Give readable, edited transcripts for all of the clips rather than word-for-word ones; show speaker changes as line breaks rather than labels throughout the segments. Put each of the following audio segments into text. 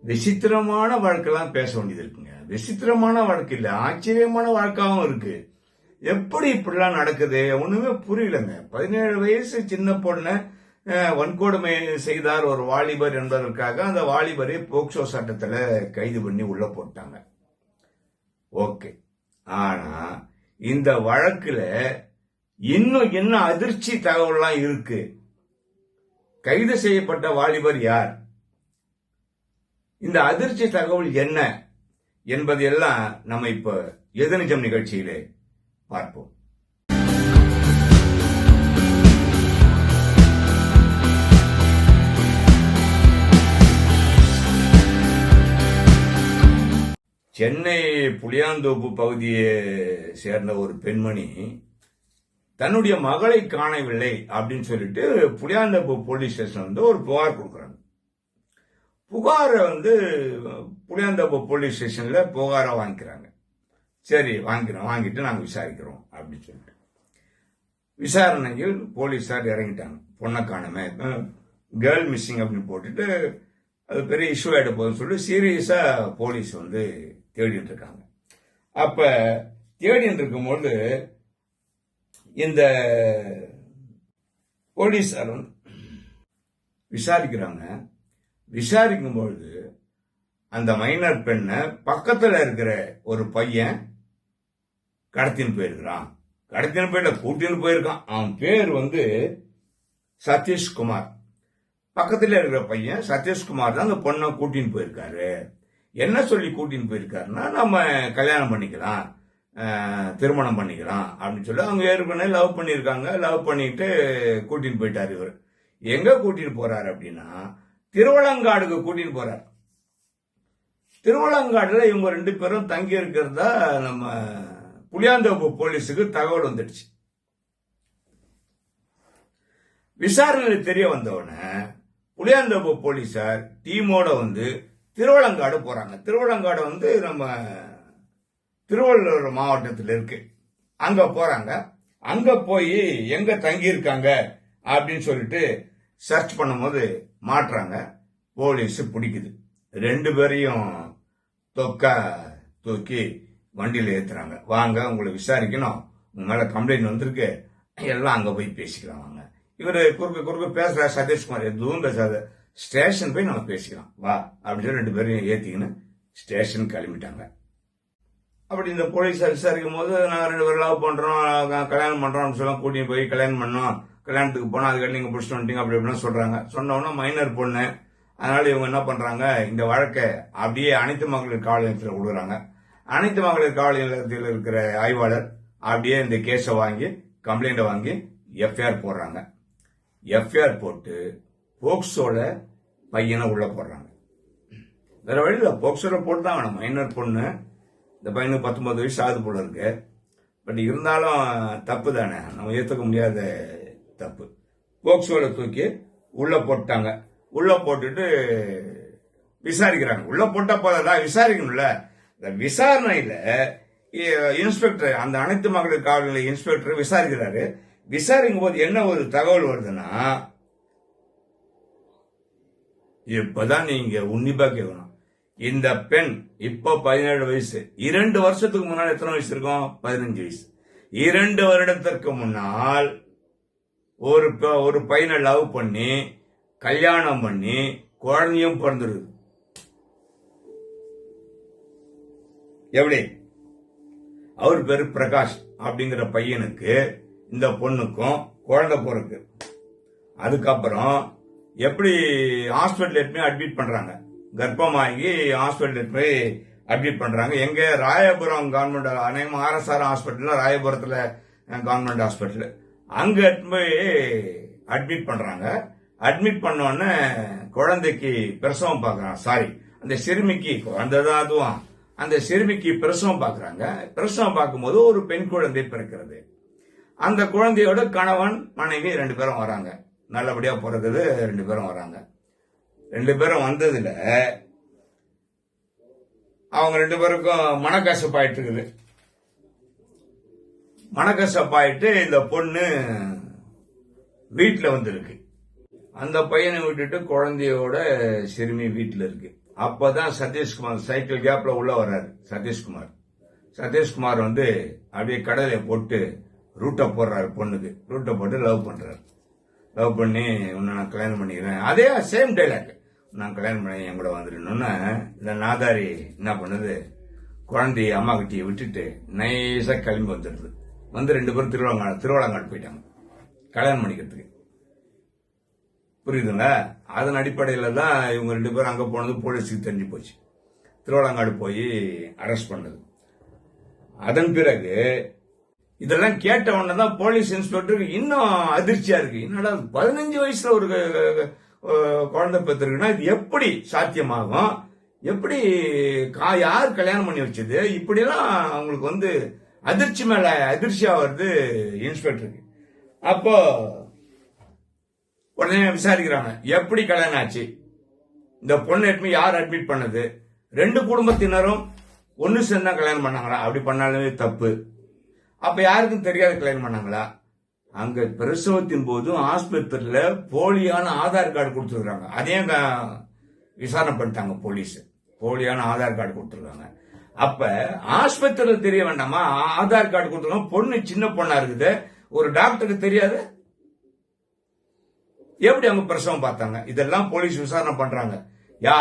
விசித்திரமான வாழ்க்கைலாம் பேச வேண்டியது இருக்குங்க. விசித்திரமான வாழ்க்கை இல்ல, ஆச்சரியமான வாழ்க்கையும் இருக்கு. எப்படி இப்படிலாம் நடக்குது ஒண்ணுமே புரியலங்க. 17 வயசு சின்ன பொண்ணு வன்கொடுமை செய்தார் ஒரு வாலிபர் என்பதற்காக அந்த வாலிபரை போக்சோ சட்டத்துல கைது பண்ணி உள்ள போட்டாங்க. ஓகே, ஆனா இந்த வழக்குல இன்னும் என்ன அதிர்ச்சி தகவல்லாம் இருக்கு? கைது செய்யப்பட்ட வாலிபர் யார்? இந்த அதிர்ச்சி தகவல் என்ன என்பதையெல்லாம் நம்ம இப்ப எதிர்நிஜம் நிகழ்ச்சியிலே பார்ப்போம். சென்னை புளியாந்தோப்பு பகுதியை சேர்ந்த ஒரு பெண்மணி தன்னுடைய மகளை காணவில்லை அப்படின்னு சொல்லிட்டு புளியாந்தோப்பு போலீஸ் ஸ்டேஷன் ஒரு புகார் கொடுக்குறாங்க. புகாரை புளியாந்தோப்பு போலீஸ் ஸ்டேஷன்ல புகாரா வாங்கிக்கிறாங்க. சரி, வாங்கிட்டு நாங்க விசாரிக்கிறோம் அப்படின்னு சொல்லிட்டு விசாரணையில் போலீஸார் இறங்கிட்டாங்க. பொண்ணை காணமே, கேர்ள் மிஸ்ஸிங் அப்படின்னு போட்டுட்டு அது பெரிய இஷ்யூ ஆயிட போகுதுன்னு சொல்லி சீரியஸா போலீஸ் தேடிட்டு இருக்காங்க. அப்ப தேடிட்டு இருக்கும்போது இந்த போலீஸார் விசாரிக்கிறாங்க. விசாரிக்கும்பொழுது அந்த மைனர் பெண்ணை பக்கத்துல இருக்கிற ஒரு பையன் கடத்தின்னு போயிருக்கிறான். கடத்தின்னு போயில கூட்டின்னு போயிருக்கான். அவன் பேர் சதீஷ்குமார். பக்கத்துல இருக்கிற பையன் சதீஷ்குமார் தான் அந்த பொண்ணை கூட்டின்னு போயிருக்காரு. என்ன சொல்லி கூட்டின்னு போயிருக்காருன்னா, நம்ம கல்யாணம் பண்ணிக்கலாம், திருமணம் பண்ணிக்கலாம் அப்படின்னு சொல்லி அவங்க ஏற்கனவே லவ் பண்ணிருக்காங்க. லவ் பண்ணிட்டு கூட்டின்னு போயிட்டாரு. இவர் எங்க கூட்டிட்டு போறாரு அப்படின்னா, திருவலங்காடுக்கு கூட்டின்னு போறாரு. திருவலங்காடுல இவங்க 2 பேரும் தங்கி இருக்கிறதா நம்ம புளியாந்தோப்பு போலீஸுக்கு தகவல் வந்துடுச்சு. விசாரணையில் தெரிய வந்தவுடனே புளியாந்தோப்பு போலீசார் டீமோட திருவலங்காடு போறாங்க. திருவலங்காடு நம்ம திருவள்ளூர் மாவட்டத்தில் இருக்கு. அங்க போறாங்க. அங்க போய் எங்க தங்கி இருக்காங்க அப்படின்னு சொல்லிட்டு சர்ச் பண்ணும்போது மாட்டுறாங்க. போலீஸ் பிடிக்குது. 2 பேரையும் தூக்கி வண்டியில ஏத்துறாங்க. வாங்க, உங்களை விசாரிக்கணும், உங்க மேல கம்ப்ளைண்ட் வந்திருக்கு, எல்லாம் அங்க போய் பேசிக்கலாம் வாங்க. இவரு குறுக்க பேசுற சதீஷ்குமார் எதுவும் பேசாத, ஸ்டேஷன் போய் நம்ம பேசிக்கலாம் வா அப்படின்னு சொல்லி 2 பேரையும் ஏத்திக்கின்னு ஸ்டேஷன் கிளம்பிட்டாங்க. அப்படி இந்த போலீஸார் விசாரிக்கும் போது நாங்க 2 பேரும் லவ் பண்றோம், கல்யாணம் பண்றோம் அப்படின்னு சொல்லலாம். கூட்டிட்டு போய் கல்யாணம் பண்ணோம், கல்யாணத்துக்கு போனா அதுக்காக நீங்க பிடிச்சிட்டு வந்துட்டீங்க அப்படி இப்படின்னு சொல்றாங்க. சொன்னோன்னா மைனர் பொண்ணு, அதனால இவங்க என்ன பண்றாங்க, இந்த வழக்கை அப்படியே அனைத்து மகளிர் காவல் நிலையத்தில் கொடுக்குறாங்க. அனைத்து மகளிர் காவல் நிலையத்தில் இருக்கிற ஆய்வாளர் அப்படியே இந்த கேஸை வாங்கி கம்ப்ளைண்ட வாங்கி எஃப்ஐஆர் போடுறாங்க. எஃப்ஐஆர் போட்டு போக்சோல பையனை உள்ள போடுறாங்க. வேற வழியில போக்சோல போட்டு தான் வேணும். மைனர் பொண்ணு, இந்த பையனுக்கு 19 வயசு ஆகுது போல இருக்கு. பட் இருந்தாலும் தப்பு தானே, நம்ம ஏற்றுக்க முடியாத தப்பு. போக்சோல தூக்கி உள்ள போட்டாங்க. உள்ள போட்டுட்டு விசாரிக்கிறாங்க. உள்ள போட்ட போதான் விசாரிக்கணும்ல. இந்த விசாரணையில இன்ஸ்பெக்டர், அந்த அனைத்து மகளிர் காவல் நிலைய இன்ஸ்பெக்டர் விசாரிக்கிறாரு. விசாரிக்கும் போது என்ன ஒரு தகவல் வருதுன்னா, இப்பதான் நீங்க உன்னிப்பா கேட்கணும். இந்த பெண் இப்போ 17 வயசு. 2 வருஷத்துக்கு முன்னால் எத்தனை வயசு இருக்கும்? 15 வயசு. 2 வருடத்திற்கு முன்னால் ஒரு பையனை லவ் பண்ணி கல்யாணம் பண்ணி குழந்தையும் பிறந்துருது. எப்படி? அவர் பேரு பிரகாஷ் அப்படிங்கிற பையனுக்கு இந்த பொண்ணுக்கும் குழந்தை பிறகு. அதுக்கப்புறம் எப்படி ஹாஸ்பிட்டல் அட்மிட் பண்றாங்க, கர்ப்பமாகி ஹாஸ்பிட்டல் போய் அட்மிட் பண்றாங்க. எங்க? ராயபுரம் கவர்மெண்ட், அநேகமா ஆர்எஸ்ஆர் ஹாஸ்பிட்டல், ராயபுரத்துல கவர்மெண்ட் ஹாஸ்பிட்டல், அங்க போய் அட்மிட் பண்றாங்க. அட்மிட் பண்ண உடனே குழந்தைக்கு பிரசவம் பாக்குறாங்க. சாரி, அந்த சிறுமிக்கு, குழந்தைதான் அதுவும், அந்த சிறுமிக்கு பிரசவம் பாக்குறாங்க. பிரசவம் பார்க்கும்போது ஒரு பெண் குழந்தை பிறக்கிறது. அந்த குழந்தையோட கணவன் மனைவி 2 பேரும் வராங்க. நல்லபடியா பிறகுது. 2 பேரும் வராங்க. 2 பேரும் வந்ததுல அவங்க 2 பேருக்கும் மனக்கசப்பாயிட்டு இருக்குது. மனக்கசப்பாயிட்டு இந்த பொண்ணு வீட்டுல இருக்கு. அந்த பையனை விட்டுட்டு குழந்தையோட சிறுமி வீட்டில் இருக்கு. அப்பதான் சதீஷ்குமார் சைக்கிள் கேப்ல உள்ள வர்றாரு. சதீஷ்குமார் வந்து அப்படியே கடலை போட்டு ரூட்டை போடுறாரு. பொண்ணுக்கு ரூட்டை போட்டு லவ் பண்றாரு. லவ் பண்ணி உன்னை நான் கல்யாணம் பண்ணிக்கிறேன். அதே சேம் டைலாக், நான் கல்யாணம் பண்ணி என் கூட வந்துடணும்னு இந்த நாதாரி என்ன பண்ணுது, குழந்தைய அம்மா கிட்டிய விட்டுட்டு நைஸா கிளம்பி வந்துடுது. வந்து 2 பேரும் திருவள்ளங்காடு போயிட்டாங்க கல்யாணம் பண்ணிக்கிறதுக்கு. புரியுதுங்களா? அதன் அடிப்படையில தான் இவங்க 2 பேரும் அங்க போனது போலீஸுக்கு தெரிஞ்சு போச்சு. திருவள்ளங்காடு போய் அரெஸ்ட் பண்ணது. அதன் பிறகு இதெல்லாம் கேட்ட உடனே தான் போலீஸ் இன்ஸ்பெக்டருக்கு இன்னும் அதிர்ச்சியா இருக்கு. என்னடா 15 வயசுல ஒரு குழந்தை பெற்றிருக்குன்னா இது எப்படி சாத்தியமாகும்? எப்படி யார் கல்யாணம் பண்ணி வச்சது? இப்படிலாம் அவங்களுக்கு வந்து அதிர்ச்சி மேல அதிர்ச்சியா வருது இன்ஸ்பெக்டருக்கு. அப்போ உடனே விசாரிக்கிறாங்க, எப்படி கல்யாணம் ஆச்சு, இந்த பொண்ணு எடுத்து யார் அட்மிட் பண்ணது, 2 குடும்பத்தினரும் ஒன்னு சேர்ந்தா கல்யாணம் பண்ணாங்களா? அப்படி பண்ணாலுமே தப்பு. அப்ப யாருக்கும் தெரியாத கல்யாணம் பண்ணாங்களா? அங்க பிரசவத்தின் போது ஆஸ்பத்திரியில போலியான ஆதார் கார்டு கொடுத்துருக்காங்க. அதையும் விசாரணை பண்ணிட்டாங்க போலீஸ். போலியான ஆதார் கார்டு கொடுத்துருக்காங்க. அப்ப ஆஸ்பத்திரியில தெரிய வேண்டாமா ஆதார் கார்டு கொடுத்துருக்காங்க? பொண்ணு சின்ன பொண்ணா இருக்குது, ஒரு டாக்டருக்கு தெரியாது. எப்படி அவங்க பிரசவம் பார்த்தாங்க? இதெல்லாம் போலீஸ் விசாரணை பண்றாங்க.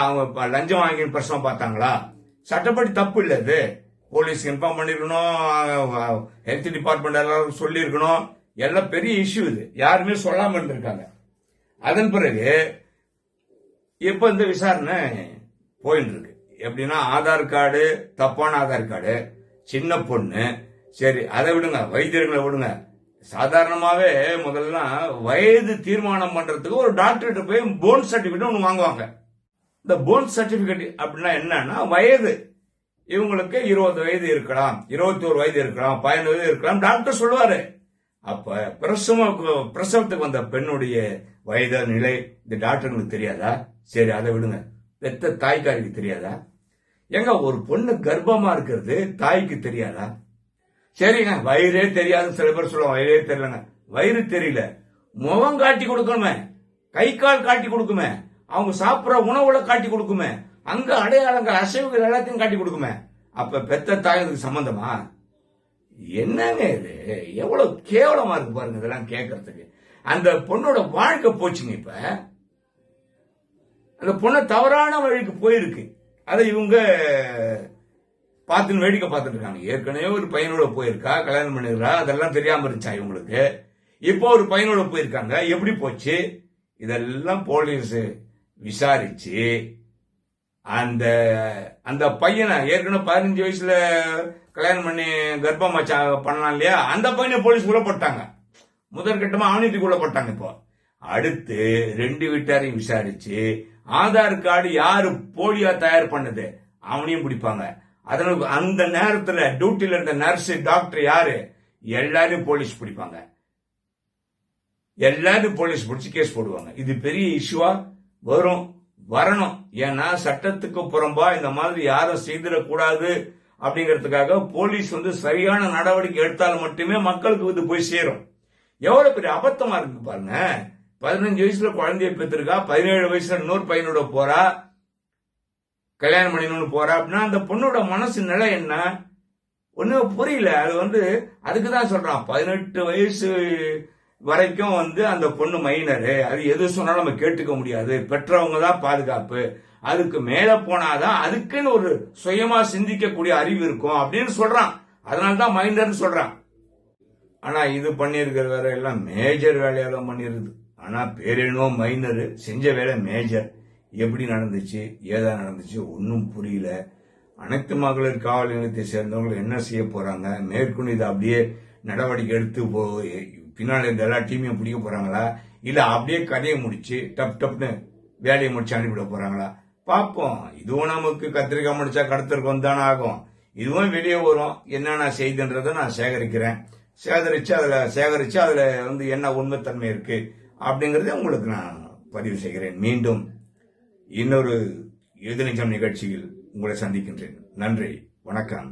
அவங்க லஞ்சம் வாங்கி பிரசவம் பார்த்தாங்களா? சட்டப்படி தப்பு இல்ல இது. போலீஸ் இன்ஃபார்ம் பண்ணிருக்கணும், ஹெல்த் டிபார்ட்மெண்ட் எல்லாரும் சொல்லி இருக்கணும். எல்லாம் பெரிய இஷ்யூ இது. யாருமே சொல்லாம இருந்திருக்காங்க. அதன் பிறகு இப்ப இந்த விசாரணை போயிட்டு இருக்கு. எப்படின்னா ஆதார் கார்டு தப்பான ஆதார் கார்டு, சின்ன பொண்ணு. சரி அதை விடுங்க, வைத்தியர்களை விடுங்க. சாதாரணமாவே முதல்ல வயது தீர்மானம் பண்றதுக்கு ஒரு டாக்டர்கிட்ட போய் போன் சர்டிபிகேட் ஒன்று வாங்குவாங்க. இந்த போன் சர்டிபிகேட் அப்படின்னா என்னன்னா வயது, இவங்களுக்கு 20 வயது இருக்கலாம், 21 வயது இருக்கலாம், 15 வயது இருக்கலாம், டாக்டர் சொல்லுவாரு. அப்ப பிரசவத்துக்கு வந்த பெண்ணுடைய வயது நிலை இந்த டாக்டருக்கு தெரியாதா? சரி அதை விடுங்க, பெத்த தாய்க்காரிக்கு தெரியாதா? எங்க ஒரு பொண்ணு கர்ப்பமா இருக்கிறது தாய்க்கு தெரியாதா? சரிங்க, வயிறே தெரியாது சில பேர் சொல்லுவாங்க, வயிறே தெரியலங்க. வயிறு தெரியல, முகம் காட்டி கொடுக்கணுமே, கை கால் காட்டி கொடுக்குமே, அவங்க சாப்பிடுற உணவுல காட்டி கொடுக்குமே, அங்க அடையாளங்கள் அசைவுகள் எல்லாத்தையும் காட்டி கொடுக்குமே. அப்ப பெத்த தாயத்துக்கு சம்பந்தமா? என்னங்க இது? எவ்வளவு கேவலமா இருக்கு பாருங்க இதெல்லாம் கேட்கறதுக்கு. அந்த பொண்ணோட வாழ்க்கை போச்சுங்க. இப்ப அந்த பொண்ணை தவறான வழிக்கு போயிருக்கு. அதை இவங்க பார்த்து வேடிக்கை பார்த்துட்டு இருக்காங்க. ஏற்கனவே ஒரு பையனோட போயிருக்கா, கல்யாணம் பண்ணிருக்கா, அதெல்லாம் தெரியாம இருந்துச்சா இவங்களுக்கு? இப்போ ஒரு பையனோட போயிருக்காங்க, எப்படி போச்சு? இதெல்லாம் போலீஸ் விசாரிச்சு அந்த அந்த பையனை ஏற்கனவே 15 வயசுல கல்யாணம் பண்ணி கர்ப்பமா பண்ணலாம் இல்லையா, அந்த பையனை போலீஸ் உள்ளப்பட்டாங்க. முதற்கட்டமா அவனிட்டுக்குள்ள போட்டாங்க. இப்போ அடுத்து 2 வீட்டாரையும் விசாரிச்சு ஆதார் கார்டு யாரு போலியா தயார் பண்ணது அவனையும் பிடிப்பாங்க. அதனால அந்த நேரத்துல டியூட்டில இருந்த நர்ஸ் டாக்டர் யாரு எல்லாரும் போலீஸ் பிடிப்பாங்க. எல்லாரும் போலீஸ் பிடிச்சு கேஸ் போடுவாங்க. இது பெரிய இஷ்யூவா வரணும். ஏன்னா சட்டத்துக்கு புறம்பா இந்த மாதிரி யாரும் செய்திடக்கூடாது அப்படிங்கறதுக்காக போலீஸ் வந்து சரியான நடவடிக்கை எடுத்தால் மட்டுமே மக்களுக்கு வந்து போய் சேரும். எவ்வளவு பெரிய அபத்தமா இருக்கு பாருங்க. 15 வயசுல குழந்தைய பெற்றிருக்கா, 17 வயசுல இன்னொரு பையனோட போறா, கல்யாணம் பண்ணினு போறா அப்படின்னா அந்த பொண்ணோட மனசு நிலை என்ன ஒன்னும் புரியல. அது வந்து அதுக்குதான் சொல்றான், 18 வயசு வரைக்கும் வந்து அந்த பொண்ணு மைனரு, அது எது சொன்னாலும் நம்ம கேட்டுக்க முடியாது, பெற்றவங்க தான் பாதுகாப்பு, அதுக்கு மேல போனாதான் அதுக்குன்னு ஒரு சுயமா சிந்திக்கக்கூடிய அறிவு இருக்கும் அப்படின்னு சொல்றான். அதனாலதான் மைனர்னு சொல்றான். ஆனா இது பண்ணிருக்கிற வேற எல்லாம் மேஜர் வேலையெல்லாம் பண்ணிருது. ஆனா பேரெனோ மைனரு, செஞ்ச வேலை மேஜர். எப்படி நடந்துச்சு ஏதா நடந்துச்சு ஒன்னும் புரியல. அனைத்து மகளிர் காவல் நிலையத்தை சேர்ந்தவங்க என்ன செய்ய போறாங்க, மேற்கொண்டு இதை அப்படியே நடவடிக்கை எடுத்து பின்னால இந்த எல்லா டீமையும் பிடிக்க போறாங்களா, இல்ல அப்படியே கதையை முடிச்சு டப்னு வேலையை முடிச்சு அனுப்பிட போறாங்களா பாப்போம். இதுவும் நமக்கு கத்திரிக்காய் முடிச்சா கடத்திற்கு தானே ஆகும். இதுவும் வெளியே வரும். என்னென்ன செய்தின்றதை நான் சேகரிச்சு அதுல வந்து என்ன உண்மைத்தன்மை இருக்கு அப்படிங்கறத உங்களுக்கு நான் பதிவு செய்கிறேன். மீண்டும் இன்னொரு எதிர்நிஜம் நிகழ்ச்சியில் உங்களை சந்திக்கின்றேன். நன்றி, வணக்கம்.